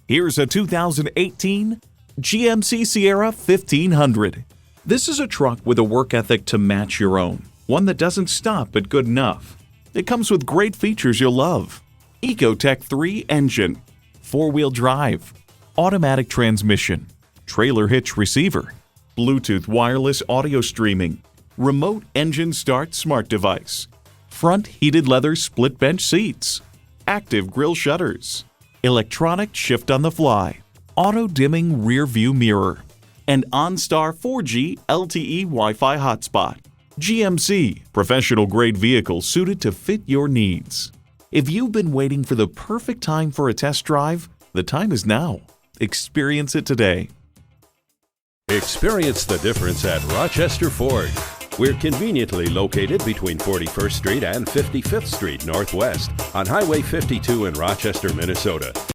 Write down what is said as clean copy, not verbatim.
Here's a 2018 GMC Sierra 1500. This is a truck with a work ethic to match your own, one that doesn't stop at good enough. It comes with great features you'll love. Ecotec 3 engine, 4-wheel drive, automatic transmission, trailer hitch receiver, Bluetooth wireless audio streaming, remote engine start smart device, front heated leather split bench seats, active grille shutters, electronic shift on the fly, auto dimming rear view mirror, and OnStar 4G LTE Wi-Fi hotspot. GMC, professional grade vehicle suited to fit your needs. If you've been waiting for the perfect time for a test drive, the time is now. Experience it today. Experience the difference at Rochester Ford. We're conveniently located between 41st Street and 55th Street Northwest on Highway 52 in Rochester, Minnesota.